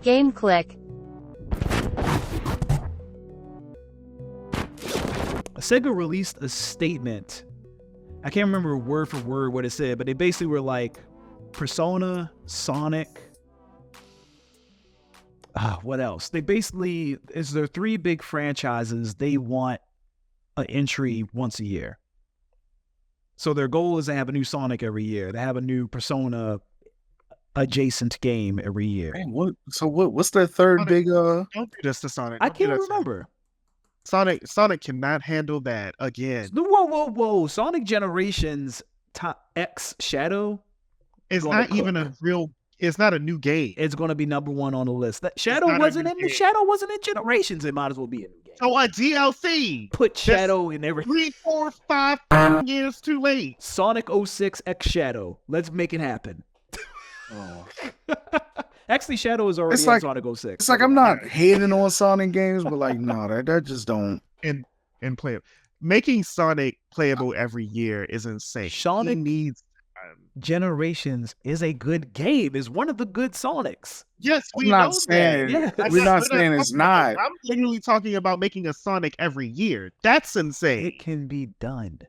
Game Clique. Sega released a statement. I can't remember word for word what it said, but they basically were like, Persona, Sonic, what else? They basically, is there 3 big franchises they want an entry once a year. So their goal is to have a new Sonic every year, to have a new Persona adjacent game every year. Man, what's their third big Don't do this to Sonic. I Don't do can't that to him. remember. Sonic cannot handle that again. Whoa. Sonic Generations X Shadow. It's not even a real. It's not a new game. It's going to be number 1 on the list. That not a wasn't new in game. Shadow wasn't in Generations. It might as well be a new game. So a DLC. Put Shadow in every 3, 4, 5 years too late. Sonic 06 X Shadow. Let's make it happen. Oh. Actually, Shadow is already It's in like- Sonic 06. It's like I'm not hating on Sonic games, but like no, that just don't. And play it. Making Sonic playable every year is insane. Sonic He needs. Generations is a good game. Is one of the good Sonics. Yes, we I'm not know saying Yeah. that. we're not saying it's not. I'm literally talking about making a Sonic every year. That's insane. It can be done.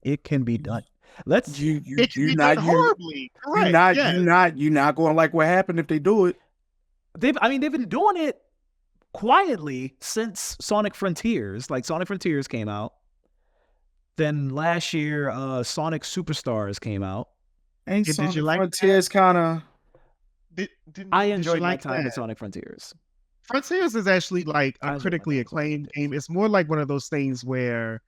It can be done. Let's. You It can be done horribly. Correct. you're not going to like what happened if they do it. They've been doing it quietly since Sonic Frontiers. Like Sonic Frontiers came out. Then last year, Sonic Superstars came out. Ain't Did Sonic you like Frontiers kind of? I enjoyed my like time that? with Sonic Frontiers. Frontiers is actually like I a enjoy critically my time with acclaimed Frontiers. game. It's more like one of those things where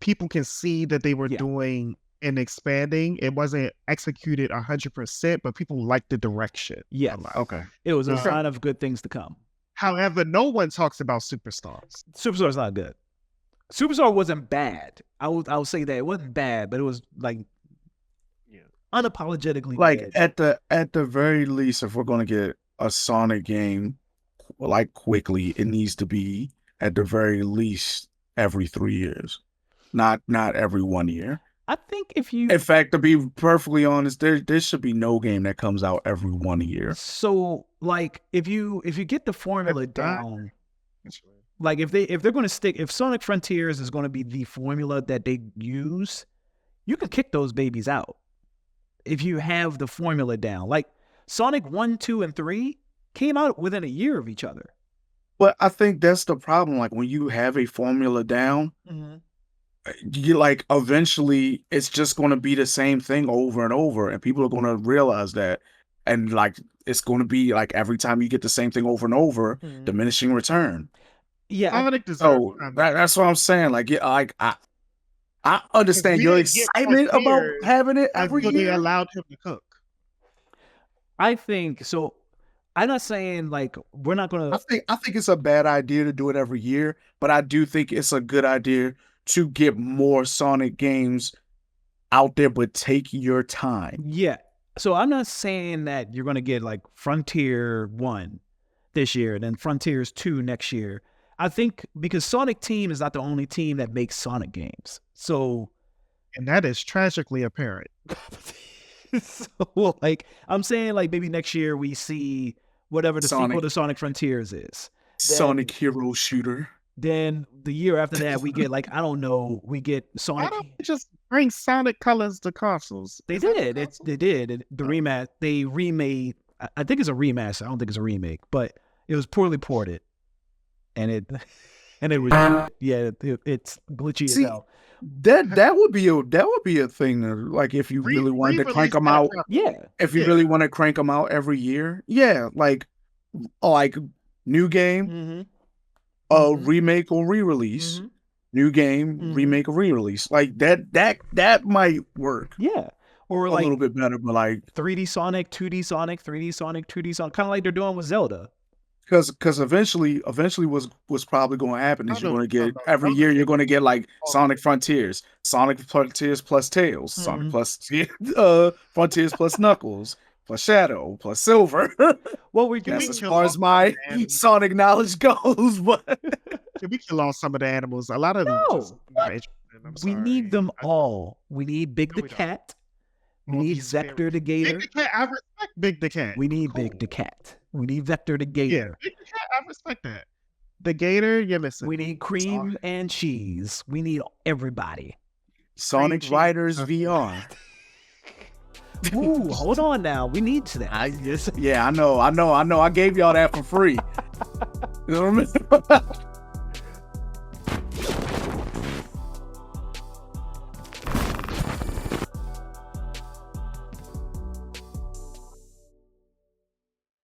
people can see that they were Yeah. doing and expanding. It wasn't executed 100%, but people liked the direction. Yes. a lot. Okay. It was a Uh, sign of good things to come. However, no one talks about Superstars. Superstar's not good. Superstar wasn't bad. I will say that it wasn't bad, but it was like unapologetically Like bad. at the very least, if we're going to get a Sonic game like quickly, it needs to be at the very least every 3 years, not every 1 year. I think if you In fact, to be perfectly honest, there should be no game that comes out every 1 year. so like if you get the formula That's not- down, like if they're going to stick, if Sonic Frontiers is going to be the formula that they use, you can kick those babies out if you have the formula down. Like Sonic 1, 2, and 3 came out within a year of each other. But I think that's the problem. Like when you have a formula down, you like eventually it's just going to be the same thing over and over, and people are going to realize that, and like it's going to be like every time you get the same thing over and over, diminishing return. Yeah, Sonic deserves So time. that's what I'm saying. Like, yeah, like I understand we your didn't get excitement about Frontiers having it every until they year. allowed him to cook. I think so. I'm not saying like we're not going to. I think it's a bad idea to do it every year, but I do think it's a good idea to get more Sonic games out there, but take your time. Yeah. So I'm not saying that you're going to get like Frontier 1 this year and then Frontiers 2 next year. I think because Sonic Team is not the only team that makes Sonic games. So, And that is tragically apparent. so like I'm saying like maybe next year we see whatever the sequel Sonic. to Sonic Frontiers is. Sonic Hero Shooter. Then the year after that we get like, I don't know, we get Why Sonic. don't we just bring Sonic colors to consoles? They Is that did. possible? They did. The rematch. They remade. I think it's a remaster. I don't think it's a remake, but it was poorly ported, and it was it's glitchy See, as hell. That would be a thing. Like if you really wanted to crank Re-release them that out, properly. Yeah, if you Yeah. really want to crank them out every year, yeah, like new game, mm-hmm. a remake or re-release, new game, Mhm. remake or re-release, like that might work Yeah, or a like little bit better, but like 3D Sonic, 2D Sonic, 3D Sonic, 2D Sonic, kind of like they're doing with Zelda. because eventually what's probably going to happen is I you're know going to what you're get talking about. every year you're going to get like Oh. Sonic Frontiers plus Tails, Sonic Mhm. plus Frontiers plus Knuckles plus Shadow plus Silver. Well, we Can That's we as kill far off as my the animals? Sonic knowledge goes. But Can we kill off some of the animals? A lot of them just No. not interested. I'm we sorry. need them all. We need Big No, the we don't. Cat. We need Vector the Gator. Big the Cat, I respect Big the Cat. We need Cool. Big the Cat. We need Vector the Yeah, Gator. Big the Cat, I respect that. The Gator, you're missing. We need Cream and Cheese. We need everybody. Sonic cheese. Riders VR. Ooh, hold on now. We need that. Yeah, I know. I gave y'all that for free. You know what I mean?